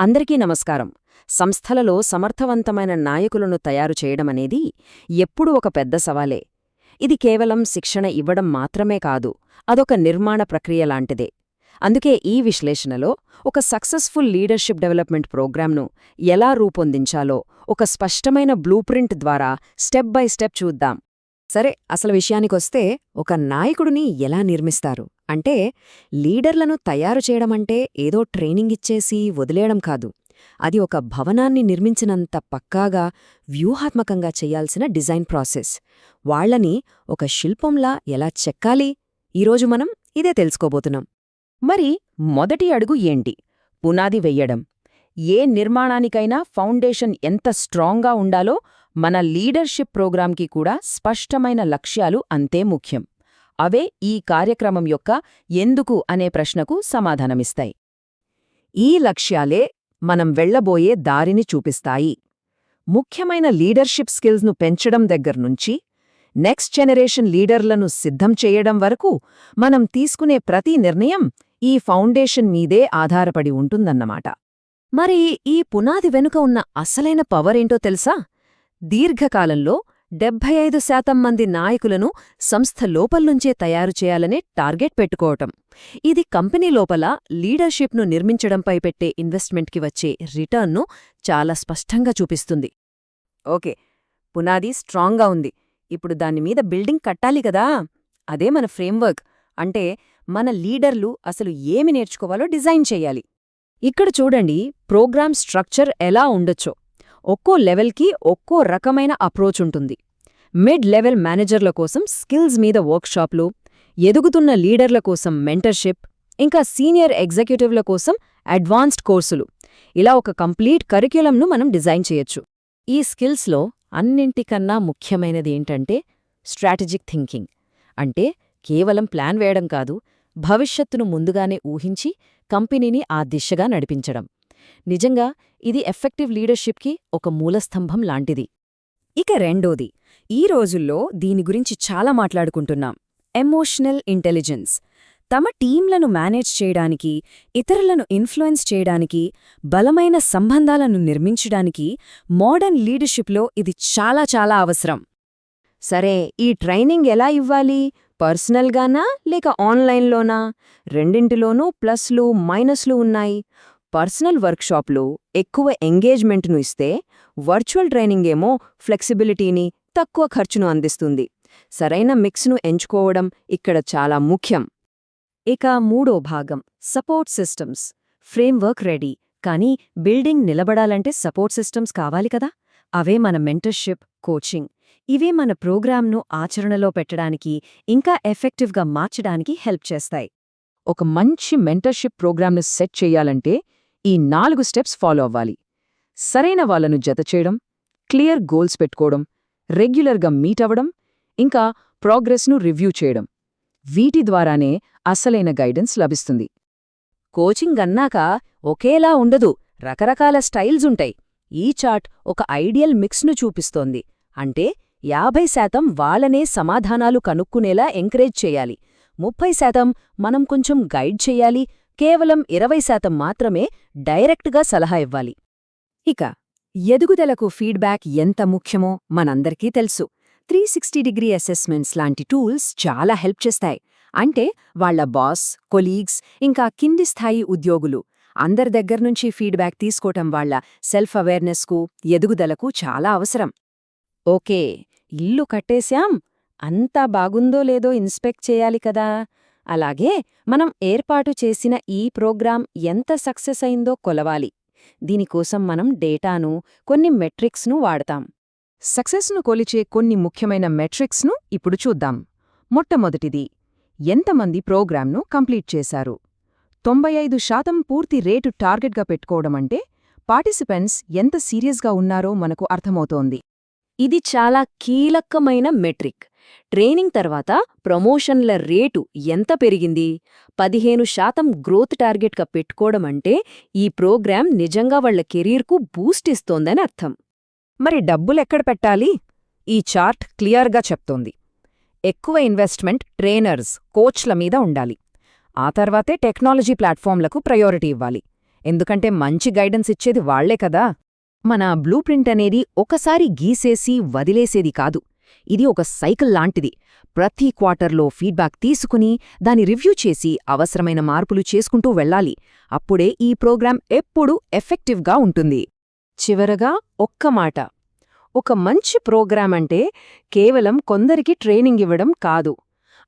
అందరికీ నమస్కారం. సంస్థలలో సమర్థవంతమైన నాయకులను తయారు చేయడమనేది ఎప్పుడూ ఒక పెద్ద సవాలే. ఇది కేవలం శిక్షణ ఇవ్వడం మాత్రమే కాదు, అదొక నిర్మాణ ప్రక్రియ లాంటిదే. అందుకే ఈ విశ్లేషణలో ఒక సక్సెస్ఫుల్ లీడర్షిప్ డెవలప్మెంట్ ప్రోగ్రామ్ను ఎలా రూపొందించాలో ఒక స్పష్టమైన బ్లూప్రింట్ ద్వారా స్టెప్ బై స్టెప్ చూద్దాం. సరే, అసలు విషయానికొస్తే ఒక నాయకుడిని ఎలా నిర్మిస్తారు అంటే, లీడర్లను తయారు చేయడమంటే ఏదో ట్రైనింగ్ ఇచ్చేసి వదిలేయడం కాదు. అది ఒక భవనాన్ని నిర్మించినంత పక్కాగా, వ్యూహాత్మకంగా చెయ్యాల్సిన డిజైన్ ప్రాసెస్. వాళ్లని ఒక శిల్పంలా ఎలా చెక్కాలి? ఈరోజు మనం ఇదే తెలుసుకోబోతున్నాం. మరి మొదటి అడుగు ఏంటి? పునాది వెయ్యడం. ఏ నిర్మాణానికైనా ఫౌండేషన్ ఎంత స్ట్రాంగ్గా ఉండాలో మన లీడర్షిప్ ప్రోగ్రాంకి కూడా స్పష్టమైన లక్ష్యాలు అంతే ముఖ్యం. అవే ఈ కార్యక్రమం యొక్క ఎందుకు అనే ప్రశ్నకు సమాధానమిస్తాయి. ఈ లక్ష్యాలే మనం వెళ్లబోయే దారిని చూపిస్తాయి. ముఖ్యమైన లీడర్షిప్ స్కిల్స్ను పెంచడం దగ్గర్నుంచి నెక్స్ట్ జనరేషన్ లీడర్లను సిద్ధం చేయడం వరకు మనం తీసుకునే ప్రతి నిర్ణయం ఈ ఫౌండేషన్ మీదే ఆధారపడి ఉంటుందన్నమాట. మరి ఈ పునాది వెనుక ఉన్న అసలైన పవరేంటో తెలుసా? దీర్ఘకాలంలో 75% మంది నాయకులను సంస్థ లోపల్నుంచే తయారు చేయాలనే టార్గెట్ పెట్టుకోవటం. ఇది కంపెనీ లోపల లీడర్షిప్ను నిర్మించడంపై పెట్టే ఇన్వెస్ట్మెంట్కి వచ్చే రిటర్న్ను చాలా స్పష్టంగా చూపిస్తుంది. ఓకే, పునాది స్ట్రాంగ్గా ఉంది. ఇప్పుడు దానిమీద బిల్డింగ్ కట్టాలి కదా. అదే మన ఫ్రేమ్వర్క్. అంటే మన లీడర్లు అసలు ఏమి నేర్చుకోవాలో డిజైన్ చెయ్యాలి. ఇక్కడ చూడండి, ప్రోగ్రామ్ స్ట్రక్చర్ ఎలా ఉండొచ్చో. ఒక్కో లెవెల్కి ఒక్కో రకమైన అప్రోచ్ ఉంటుంది. మిడ్ లెవెల్ మేనేజర్ల కోసం స్కిల్స్ మీద వర్క్షాప్లు, ఎదుగుతున్న లీడర్ల కోసం మెంటర్షిప్, ఇంకా సీనియర్ ఎగ్జిక్యూటివ్ల కోసం అడ్వాన్స్డ్ కోర్సులు. ఇలా ఒక కంప్లీట్ కరిక్యులంను మనం డిజైన్ చేయొచ్చు. ఈ స్కిల్స్లో అన్నింటికన్నా ముఖ్యమైనది ఏంటంటే స్ట్రాటజిక్ థింకింగ్. అంటే కేవలం ప్లాన్ వేయడం కాదు, భవిష్యత్తును ముందుగానే ఊహించి కంపెనీని ఆ దిశగా నడిపించడం. నిజంగా ఇది ఎఫెక్టివ్ లీడర్షిప్కి ఒక మూలస్తంభం లాంటిది. ఇక రెండోది, ఈ రోజుల్లో దీని గురించి చాలా మాట్లాడుకుంటున్నాం, ఎమోషనల్ ఇంటెలిజెన్స్. తమ టీంలను మేనేజ్ చేయడానికి, ఇతరులను ఇన్ఫ్లుయెన్స్ చేయడానికి, బలమైన సంబంధాలను నిర్మించడానికి మోడర్న్ లీడర్షిప్లో ఇది చాలా చాలా అవసరం. సరే, ఈ ట్రైనింగ్ ఎలా ఇవ్వాలి? పర్సనల్గానా లేక ఆన్లైన్లోనా? రెండింటిలోనూ ప్లస్లు మైనస్లు ఉన్నాయి. పర్సనల్ వర్క్షాప్లు ఎక్కువ ఎంగేజ్మెంట్ను ఇస్తే, వర్చువల్ ట్రైనింగ్ ఏమో ఫ్లెక్సిబిలిటీని, తక్కువ ఖర్చును అందిస్తుంది. సరైన మిక్స్ను ఎంచుకోవడం ఇక్కడ చాలా ముఖ్యం. ఇక మూడో భాగం, సపోర్ట్ సిస్టమ్స్. ఫ్రేమ్వర్క్ రెడీ, కానీ బిల్డింగ్ నిలబడాలంటే సపోర్ట్ సిస్టమ్స్ కావాలి కదా. అవే మన మెంటర్షిప్, కోచింగ్. ఇవే మన ప్రోగ్రామ్ను ఆచరణలో పెట్టడానికి, ఇంకా ఎఫెక్టివ్గా మార్చడానికి హెల్ప్ చేస్తాయి. ఒక మంచి మెంటర్షిప్ ప్రోగ్రామ్ను సెట్ చెయ్యాలంటే ఈ 4 స్టెప్స్ ఫాలో అవ్వాలి. సరైన వాళ్లను జతచేయడం, క్లియర్ గోల్స్ పెట్టుకోవడం, రెగ్యులర్గా మీట్ అవ్వడం, ఇంకా ప్రోగ్రెస్ను రివ్యూ చేయడం. వీటి ద్వారానే అసలైన గైడెన్స్ లభిస్తుంది. కోచింగ్ అన్నాక ఒకేలా ఉండదు, రకరకాల స్టైల్స్ ఉంటాయి. ఈ చార్ట్ ఒక ఐడియల్ మిక్స్ను చూపిస్తోంది. అంటే 50% వాళ్లనే సమాధానాలు కనుక్కునేలా ఎంకరేజ్ చేయాలి, 30% మనం కొంచెం గైడ్ చెయ్యాలి, కేవలం 20% మాత్రమే డైరెక్ట్గా సలహా ఇవ్వాలి. ఇక ఎదుగుదలకు ఫీడ్బ్యాక్ ఎంత ముఖ్యమో మనందరికీ తెలుసు. 360 అసెస్మెంట్స్ లాంటి టూల్స్ చాలా హెల్ప్ చేస్తాయి. అంటే వాళ్ల బాస్, కొలీగ్స్, ఇంకా కింది స్థాయి ఉద్యోగులు అందరి దగ్గర్నుంచి ఫీడ్బ్యాక్ తీసుకోవటం వాళ్ల సెల్ఫ్ అవేర్నెస్కు, ఎదుగుదలకు చాలా అవసరం. ఓకే, ఇల్లు కట్టేశాం, అంతా బాగుందో లేదో ఇన్స్పెక్ట్ చేయాలి కదా. అలాగే మనం ఏర్పాటు చేసిన ఈ ప్రోగ్రాం ఎంత సక్సెస్ అయిందో కొలవాలి. దీనికోసం మనం డేటాను, కొన్ని మెట్రిక్స్ను వాడతాం. సక్సెస్ను కొలిచే కొన్ని ముఖ్యమైన మెట్రిక్స్ను ఇప్పుడు చూద్దాం. మొట్టమొదటిది, ఎంతమంది ప్రోగ్రాంను కంప్లీట్ చేశారు. 95% పూర్తి రేటు టార్గెట్గా పెట్టుకోవడమంటే పార్టిసిపెంట్స్ ఎంత సీరియస్గా ఉన్నారో మనకు అర్థమవుతోంది. ఇది చాలా కీలకమైన మెట్రిక్. ట్రైనింగ్ తర్వాత ప్రమోషన్ల రేటు ఎంత పెరిగింది? 15% గ్రోత్ టార్గెట్గా పెట్టుకోవడమంటే ఈ ప్రోగ్రాం నిజంగా వాళ్ల కెరీర్కు బూస్ట్ ఇస్తోందని అర్థం. మరి డబ్బులెక్కడ పెట్టాలి? ఈ చార్ట్ క్లియర్గా చెప్తోంది. ఎక్కువ ఇన్వెస్ట్మెంట్ ట్రైనర్స్, కోచ్ల మీద ఉండాలి. ఆ తర్వాతే టెక్నాలజీ ప్లాట్ఫామ్లకు ప్రయారిటీ ఇవ్వాలి. ఎందుకంటే మంచి గైడెన్స్ ఇచ్చేది వాళ్లే కదా. మన బ్లూ ప్రింట్ అనేది ఒకసారి గీసేసి వదిలేసేది కాదు. ఇది ఒక సైకిల్ లాంటిది. ప్రతి క్వార్టర్లో ఫీడ్బ్యాక్ తీసుకుని దాని రివ్యూ చేసి అవసరమైన మార్పులు చేసుకుంటూ వెళ్ళాలి. అప్పుడే ఈ ప్రోగ్రాం ఎప్పుడూ ఎఫెక్టివ్గా ఉంటుంది. చివరగా ఒక్క మాట. ఒక మంచి ప్రోగ్రాం అంటే కేవలం కొందరికి ట్రైనింగ్ ఇవ్వడం కాదు.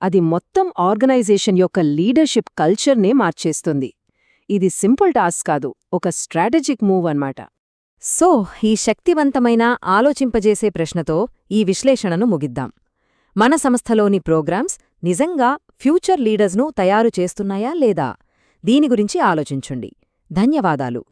అది మొత్తం ఆర్గనైజేషన్ యొక్క లీడర్షిప్ కల్చర్నే మార్చేస్తుంది. ఇది సింపుల్ టాస్క్ కాదు, ఒక స్ట్రాటజిక్ మూవ్ అన్నమాట. సో, ఈ శక్తివంతమైన ఆలోచింపజేసే ప్రశ్నతో ఈ విశ్లేషణను ముగిద్దాం. మన సంస్థలోని ప్రోగ్రామ్స్ నిజంగా ఫ్యూచర్ లీడర్స్ను తయారు చేస్తున్నాయా లేదా? దీని గురించి ఆలోచించండి. ధన్యవాదాలు.